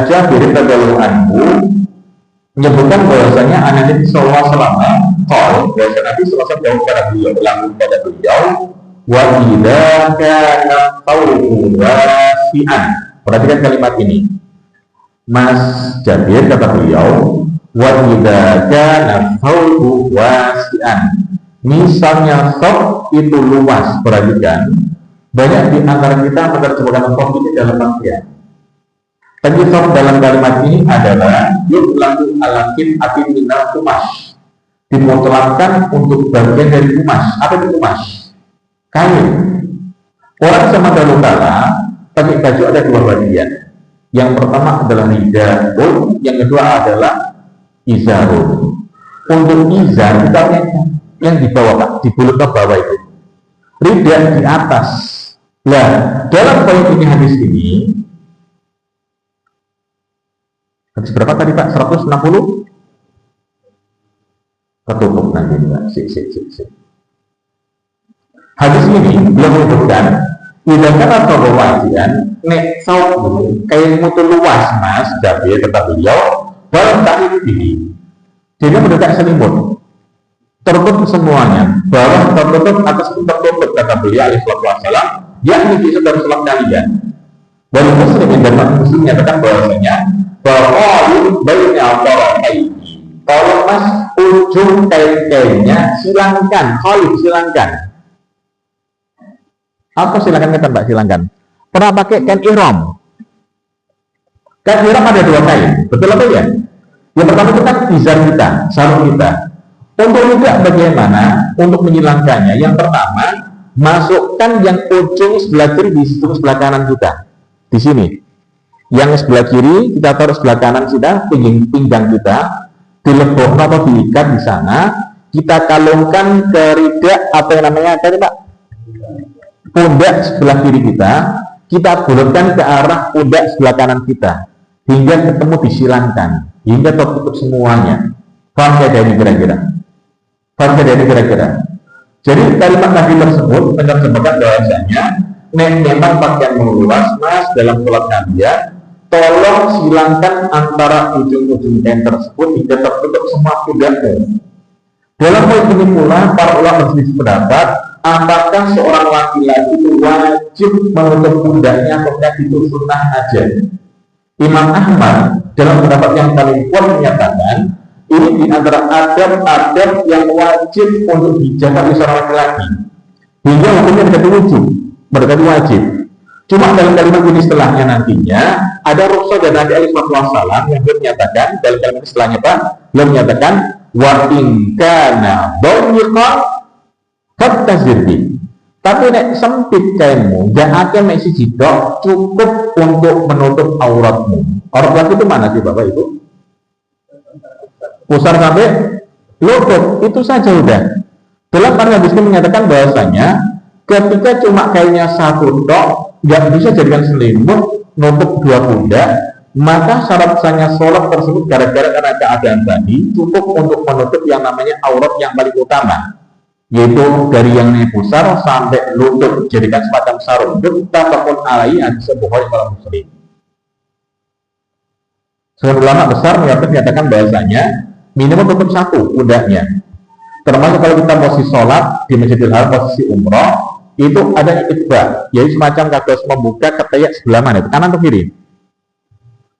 Jabir radhiyallahu anhu menyebutkan bahwasanya anak Nabi sallallahu alaihi wasallam bahwa Nabi sallallahu alaihi wasallam kepada beliau wa idza kana thawbu wasi'an. Perhatikan kalimat ini. Mas Jabir kata beliau wa idza kana thawbu wasi'an. Misalnya thawb itu luas, perhatikan. Banyak di antara kita menerjemahkan thawb ini dalam pakaian. Penyebab dalam kalimat ini adalah yutlaku alakin atin minal kumash, dimutlakkan untuk bagian dari kumash. Apa itu kumash? Kain. Orang zaman dahulu kala pakai baju ada 2 bagian. Yang pertama adalah ridahun, yang kedua adalah izarun. Untuk izar kita yang di bawah, Pak, di bulut ke bawah itu. Ridah di atas. Nah, dalam poin ini hadis ini Hadis berapa tadi Pak? 160? Ketutup nanti Pak. Sik. Hadis ini belum menyebutkan idahkan atau wajian nek saum kayak mutu luas mas jadi kata beliau walau tak ini jadi mendekat selimut tertutup semuanya bawah tertutup atas tertutup kata beliau alaihi wasallam yakni di dalam sholat kalian dan muslim dan muslim menyatakan bahwasanya bahwa baiknya orang tolong mas ujung kain-kainnya silangkan silangkan. Apa silakan kata Mbak silangkan. Pernah pakai kain ihram? Kain ihram ada dua kain, betul apa ya? Yang pertama itu kan izar kita, sarung kita. Untuk juga bagaimana untuk menyilangkannya? Yang pertama masukkan yang ujung sebelah kiri di situ sebelah kanan kita, di sini. Yang sebelah kiri kita taruh sebelah kanan kita, pinggang kita, dilebok atau diikat di sana. Kita kalungkan ke ridak apa yang namanya tadi Pak? Pundak sebelah kiri kita bulurkan ke arah pundak sebelah kanan kita hingga ketemu disilangkan hingga tertutup semuanya. Paham tidak ini kira-kira? Jadi kalimat Nabi tersebut menerjemahkan bahwasanya memang pakaian meluas mas dalam sholat kalian tolong silangkan antara ujung-ujung kain tersebut hingga tertutup semua pundakmu. Dalam hal ini pula para ulama berselisih pendapat apakah seorang laki-laki itu wajib menutup pundaknya atau itu sunnah aja. Imam Ahmad dalam pendapat yang paling kuat menyatakan ini di antara adab-adab yang wajib untuk dijaga oleh seorang laki-laki hingga hukumnya mendekati wajib. Cuma dalam kalimat ini setelahnya nantinya ada rukhsah dari Nabi alaihi wasallam yang menyatakan dalam kalimat setelahnya Pak beliau menyatakan wa in kana dhayiqan fattazirbi. Tapi nek sempit kainmu, jangan akan mek siji tok cukup untuk menutup auratmu. Aurat laki itu mana sih Bapak Ibu? Pusar sampai lutut, itu saja udah. Dalam hadis ini menyatakan bahwasanya ketika cuma kainnya satu tok, nggak bisa jadikan selimut nutup dua pundak, maka syarat sahnya sholat tersebut gara-gara karena keadaan tadi cukup untuk menutup yang namanya aurat yang paling utama, yaitu dari yang pusar sampai lutut jadikan semacam sarung. Muttafaqun alaihi hadis Bukhari dan Muslim. Seorang ulama besar menyatakan bahwasanya minimal tutup satu pundaknya. Termasuk kalau kita posisi sholat di Masjidil Haram posisi umroh itu ada itba, yaitu semacam kados membuka ketiak sebelah mana? Kanan atau kiri?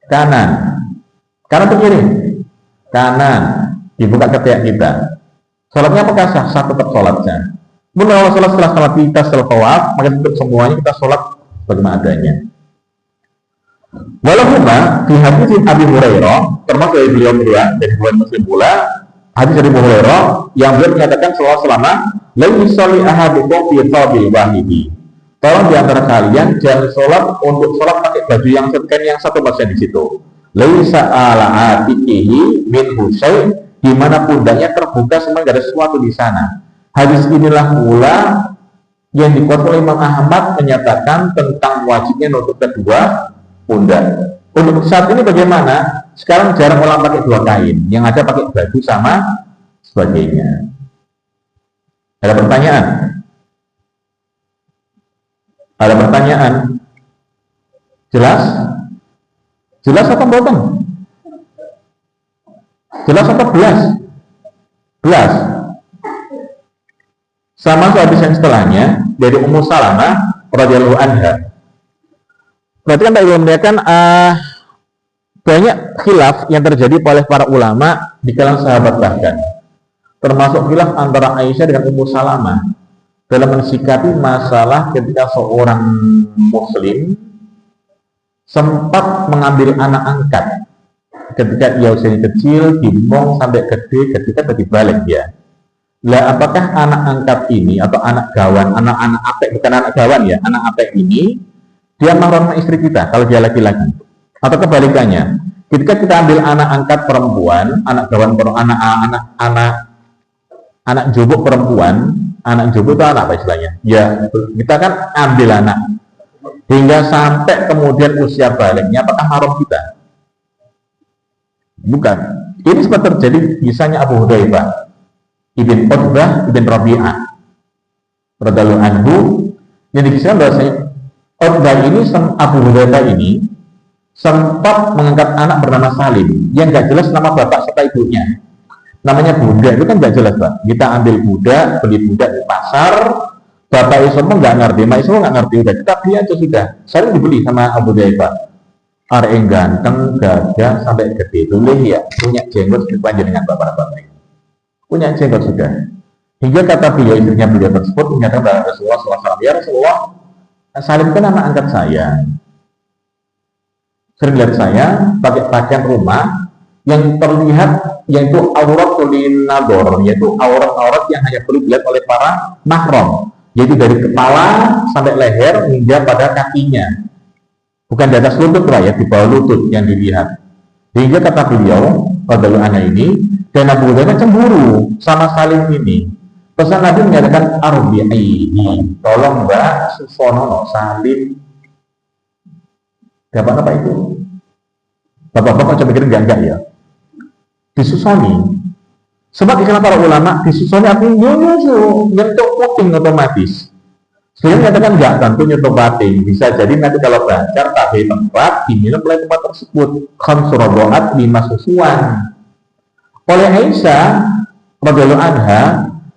Kanan atau kiri? Kanan. Dibuka ketiak kita. Sholatnya apakah sah? Sah tetap sholatnya. Mulai sholat setelah kita setelah tawaf, maka tutup semuanya kita sholat bagaimana adanya. Walaupun di hadis Abi Hurairah, termasuk dari beliau berdua, dari Bukhari Muslim pula, hadis dari Abu Hurairah yang beliau menyatakan selama la yusalli ahadukum fi thabil wahidi. Tolong di antara kalian jangan sholat untuk sholat pakai baju yang satu persen di situ. Laisa ala atiqihi min husay, di mana pundaknya terbuka semua tidak ada sesuatu di sana. Hadis inilah pula yang dikuatkan oleh Imam Ahmad menyatakan tentang wajibnya nutup kedua pundak. Untuk saat ini bagaimana? Sekarang jarang orang pakai dua kain, yang ada pakai baju sama sebagainya. Ada pertanyaan? Ada pertanyaan? Jelas? Jelas atau bukan? Jelas atau belas? Belas. Sama hadis yang setelahnya dari Ummu Salamah radhiyallahu anha. Berarti kan tadi menyatakan banyak khilaf yang terjadi oleh para ulama di kalangan sahabat bahkan. Termasuk khilaf antara Aisyah dengan Ummu Salamah dalam mensikapi masalah ketika seorang muslim sempat mengambil anak angkat ketika ia usianya kecil, dimbong sampai gede, ketika tadi balik dia. Lah apakah anak angkat ini atau anak gawan, anak-anak apek, bukan anak gawan ya, anak apek ini dia mahram istri kita kalau dia laki-laki, atau kebalikannya, ketika kita ambil anak angkat perempuan, anak gawan perempuan, anak jubuk perempuan, anak jubuk itu anak apa istilahnya? Ya, kita kan ambil anak hingga sampai kemudian usia baliknya, apakah mahram kita? Bukan. Ini sempat terjadi misalnya Abu Hudzaifah Ibn Utbah Ibn Rabi'ah radhiyallahu anhu, yang dikisahkan bahwasanya Utbah ini, Abu Hudzaifah ini sempat mengangkat anak bernama Salim yang nggak jelas nama bapak serta ibunya. Namanya budak itu kan nggak jelas, Pak. Kita ambil budak, beli budak di pasar, bapak Isomo nggak ngerti, mak Isomo nggak ngerti, udah kita beli aja sudah. Sering dibeli sama Abu Hudzaifah. Orang ganteng, gagah, sampai gede itu ya, punya jenggot sepanjang dengan bapak-bapak ini. Punya jenggot sudah. Hingga kata beliau, istrinya beliau tersebut menyatakan bahwa Rasulullah SAW, ya Rasulullah, Salim kan anak angkat saya. Sering lihat saya pakai pakaian rumah yang terlihat yaitu aurat linador, yaitu aurat-aurat yang hanya perlu dilihat oleh para mahram, yaitu dari kepala sampai leher hingga pada kakinya. Bukan di atas lutut lah ya, di bawah lutut yang dilihat. Hingga kata beliau, pada anak ini, dan Abu Hurairah cemburu sama Salim ini. Pesan Nabi menyatakan arbi'i, tolong Mbak Susono Salim. Dapat apa itu? Bapak-bapak coba pikir enggak ya? Disusoni. Sebab dikenal para ulama, disusoni aku nyentuh puting otomatis. Sebenarnya katakan enggak, tentu nyentuh batin. Bisa jadi nanti kalau belajar tak di tempat, diminum oleh tempat tersebut. Khamsuraboat 5 susuan. Oleh Aisyah radhiyallahu anha,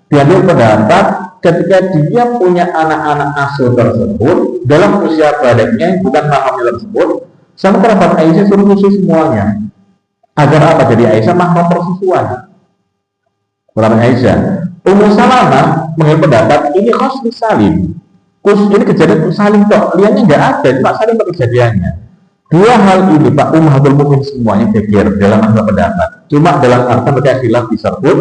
diambil pendapat ketika dia punya anak-anak asuh tersebut dalam usia baliknya bukan mahamnya tersebut, sama kerabat Aisyah suruh susu semuanya. Agar apa? Jadi Aisyah mahram persusuan. Kerabat Aisyah. Ummu Salamah mengambil pendapat ini khas Salim. Ini kejadian Salim toh, liannya nggak ada, cuma Salim kejadiannya. Dua hal ini Pak Ummahatul Mukminin semuanya pikir dalam masalah pendapat. Cuma dalam arti mereka khilaf disebut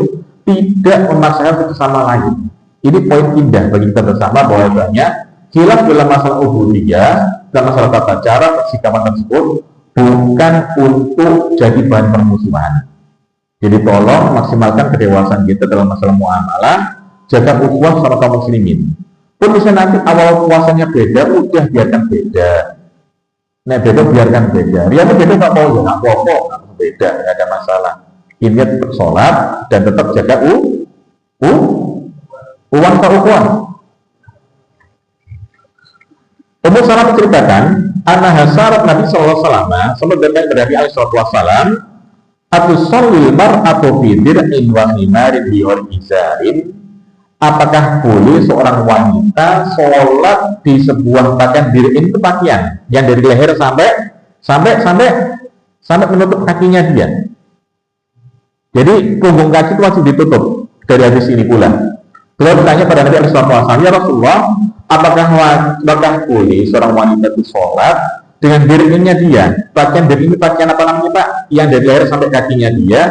tidak memaksakan satu sama lain. Ini poin indah bagi kita bersama bahwasanya khilaf dalam masalah ubudiyah, dalam masalah tata cara persikapan tersebut bukan untuk jadi bahan permusuhan. Jadi tolong maksimalkan kedewasaan kita dalam masalah muamalah, jaga ukhuwah sama kaum muslimin. Pun bisa nanti awal puasanya beda, udah biarkan beda. Nah beda biarkan beda. Riana beda nggak mau ya, nggak apa-apa, nggak beda, nggak ada masalah. Ingat sholat dan tetap jaga uang tak ukhuwah. Ummu Salamah menceritakan, anna hasarat Nabi Sallallahu Alaihi Wasallam sempat datang dari Nabi Sallallahu Alaihi Wasallam, atusallil mar'atu fi dir'in wa himarin bi izarin. Apakah boleh seorang wanita sholat di sebuah pakaian dir'in itu pakaian yang dari leher sampai menutup kakinya dia. Jadi punggung kaki itu wajib ditutup dari hadis ini pula. Beliau bertanya pada Nabi Sallallahu Alaihi Wasallam, ya Rasulullah, apakah boleh seorang wanita itu sholat dengan dir'innya dia? Pakaian dir'in ini pakaian apa namanya Pak? Yang dari leher sampai kakinya dia.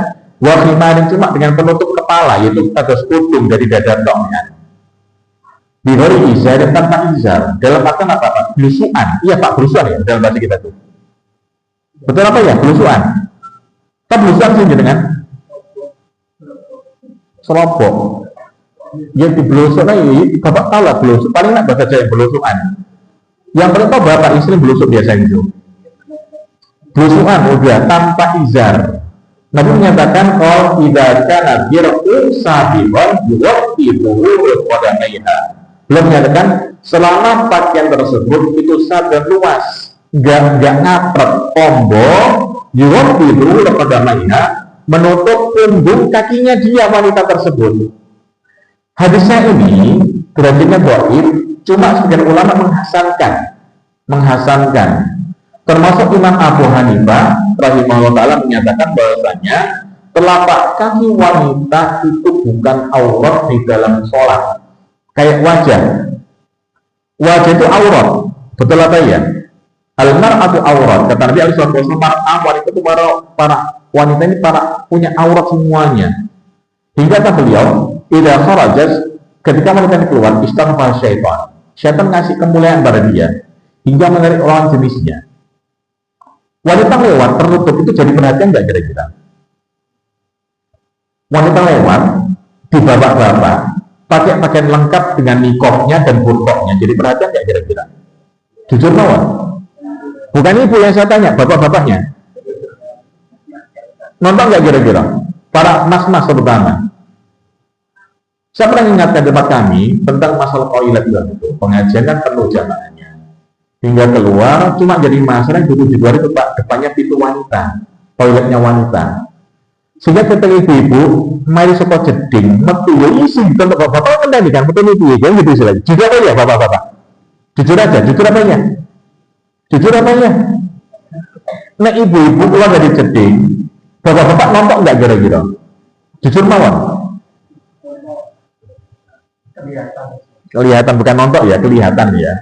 Wahimarin cuma dengan penutup kepala, yaitu ada sekutung dari dada tongnya. Bihori izar dan tanpa izar. Dalam artian apa Pak? Belusuan. Iya Pak, belusuan ya dalam bahasa kita tuh. Betul apa ya? Belusuan. Kita belusuan sih dengan selopok. Yang dibelusuk Bapak tahu lah belusuk. Paling nggak bahasa Jawa belusuan. Yang paling tahu Bapak Islam belusuk biasa itu. Belusuan udah tanpa izar. Nabi menyatakan kalau tidak kana bir'u sabiban yuwaqqitu qadamaiha. Belum menyatakan selama pakaian tersebut itu sadar luas, enggak ngapret combo, yuwaqqitu qadamaiha, menutup punggung kakinya dia wanita tersebut. Hadisnya ini derajatnya dhaif, cuma sebagian ulama menghasankan. Termasuk Imam Abu Hanifah rahimahullah ta'ala menyatakan bahwasanya telapak kaki wanita itu bukan aurat di dalam sholat. Kayak wajah itu aurat, betul apa ya? Al-mar'atu aurat, kata Nabi sallallahu alaihi wasallam, wanita itu para wanita ini punya aurat semuanya. Hingga kata beliau, idza kharajat, ketika wanita ini keluar, istanfa syaitan ngasih kemuliaan pada dia hingga menarik lawan jenisnya. Wanita lewat tertutup itu jadi perhatian nggak kira-kira? Wanita lewat di bapak-bapak pakai pakaian lengkap dengan nikopnya dan burkoknya, jadi perhatian nggak kira-kira? Jujur mawon. Bukan ibu yang saya tanya, bapak-bapaknya. Nonton nggak kira-kira? Para mas-mas terutama. Saya pernah ingatkan tempat kami tentang masalah toilet itu. Pengajian kan penuh jamaahnya. Hingga keluar, cuma jadi masalah yang duduk di luar itu Pak, depannya pintu wanita, toiletnya wanita. Sehingga ketika ibu-ibu, mari suka jeding, metu ya isi, untuk bapak-bapak mendandikan, betul itu ya, gitu istilahnya. Jujur apa ya bapak-bapak? Jujur aja, jujur apa ya? Jujur apa ya? Nah ibu-ibu keluar dari jeding, bapak-bapak nonton nggak kira-kira? Jujur mawon? Kelihatan, bukan nonton ya, kelihatan ya.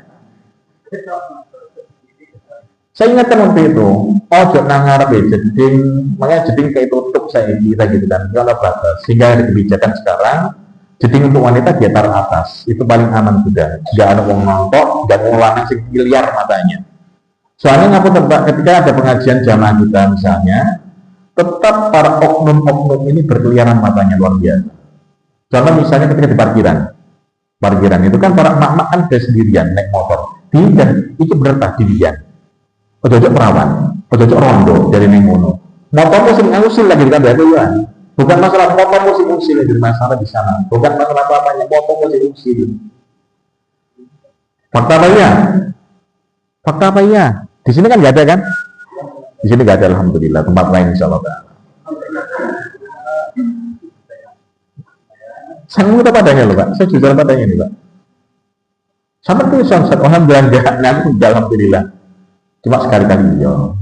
Saya ingatkan waktu itu, ojo nangar jeding, makanya jeding kayak tutup saya kira gitu kan, kalau batas. Sehingga ada kebijakan sekarang, jeding untuk wanita di atas, itu paling aman sudah. Nggak ada uang nonton, nggak mau lanang sing miliar matanya. Soalnya ngaku tempat ketika ada pengajian jamaah kita misalnya, tetap para oknum-oknum ini berkeliaran matanya luar biasa. Contoh misalnya ketika di parkiran itu kan para emak-emak kan ada sendirian naik motor, dan itu bertah dirian. Ojo-ojo perawan, ojo-ojo rondo dari Nengono. Motor musim usil lagi kan ya, bukan masalah motor musim usil jadi masalah di sana. Bukan masalah apa-apanya, motor musim usil. Fakta apa ya? Fakta apa ya? Di sini kan nggak ada kan? Di sini nggak ada, alhamdulillah. Tempat lain insya Allah. Saya minta padanya loh Pak. Saya jujur padanya nih Pak. Sama tuh alhamdulillah nggak, alhamdulillah. Cuma sekali-kali ya.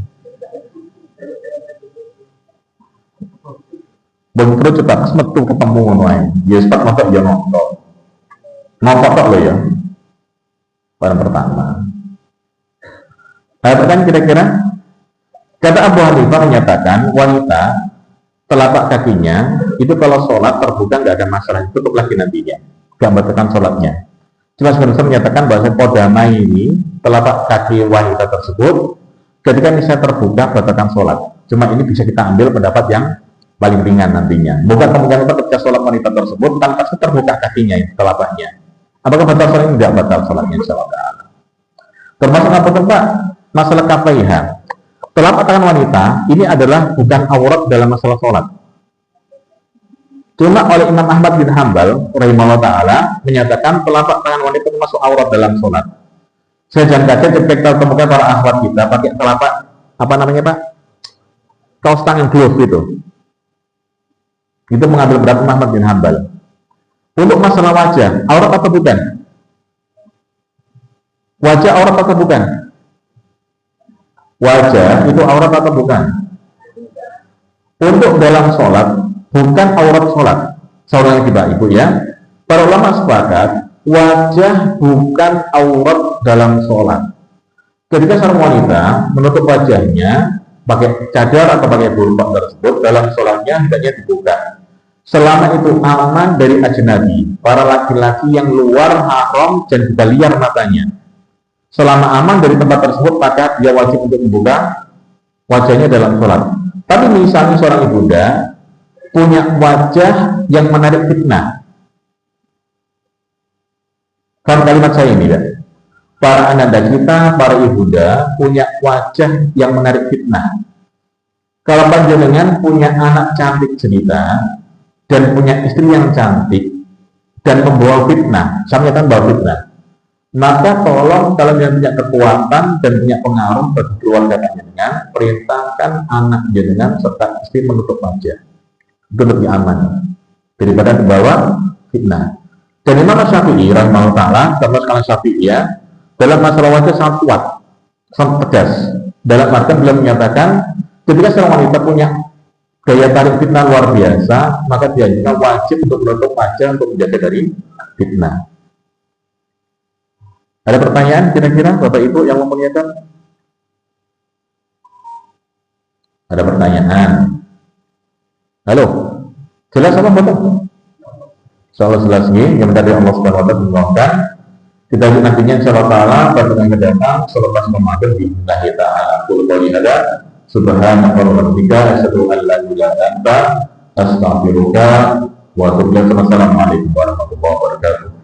Bang terus cepat metu ketemu ngono ae. Ya cepat motor ya nonton. Ngotot tok lho ya. Barang pertama. Kan kira-kira kata Abu Hanifah menyatakan wanita telapak kakinya itu kalau sholat terbuka nggak ada masalah, tutup lagi nantinya, nggak membatalkan sholatnya. Cuma sebenarnya menyatakan bahwa podamai ini telapak kaki wanita tersebut ketika misalnya terbuka batalkan sholat. Cuma ini bisa kita ambil pendapat yang paling ringan nantinya. Bukan kemungkinan ketika sholat wanita tersebut tanpa terbuka kakinya telapaknya. Apakah batal sholat? Tidak batal sholatnya insyaallah. Termasuk apa Pak? Masalah kafaiha. Telapak tangan wanita ini adalah bukan aurat dalam masalah sholat. Cuma oleh Imam Ahmad bin Hambal rahimahullah ta'ala menyatakan telapak tangan wanita termasuk aurat dalam sholat. Saya jangan kaget ketika temukan para akhwat kita pakai telapak apa namanya Pak? Kaos tangan glove itu mengambil berat Imam Ahmad bin Hambal. Untuk masalah wajah, aurat atau bukan? Wajah aurat atau bukan? Wajah itu aurat atau bukan? Untuk dalam sholat bukan aurat sholat. Saudara kita ibu ya, para ulama sepakat wajah bukan aurat dalam sholat. Ketika seorang wanita menutup wajahnya pakai cadar atau pakai burqa tersebut dalam sholatnya hendaknya dibuka. Selama itu aman dari ajnabi, para laki-laki yang luar haram dan juga liar matanya. Selama aman dari tempat tersebut, maka dia wajib untuk membuka wajahnya dalam sholat. Tapi misalnya seorang ibunda punya wajah yang menarik fitnah. Kan kalimat saya ini ya. Para ananda kita, para ibunda punya wajah yang menarik fitnah. Kalau panjenengan punya anak cantik jelita dan punya istri yang cantik dan membawa fitnah, saya menyatakan bawa fitnah, maka tolong kalau yang punya kekuatan dan punya pengaruh bagi keluarga panjenengan, perintahkan anak jenengan serta istri menutup wajah. Itu lebih aman daripada dibawa fitnah. Dan Imam Syafi'i rahimahullah ta'ala, termasuk kalian Syafi'i ya, dalam masalah wajah sangat kuat, sangat tegas. Dalam artian beliau menyatakan ketika seorang wanita punya daya tarik fitnah luar biasa, maka dia juga wajib untuk menutup wajah untuk menjaga dari fitnah. Ada pertanyaan kira-kira Bapak Ibu yang memuliakan? Ada pertanyaan? Halo? Jelas apa Bapak? Insyaallah jelas nih, yang dari Allah Subhanahu wa taala memohonkan kita nantinya insyaallah taala pada yang datang selepas Ramadan di Allah taala. Qul qouli hada subhanaka wa bihamdika asyhadu an la ilaha illa anta astaghfiruka wa atubu ilaik. Wassalamualaikum warahmatullahi wabarakatuh.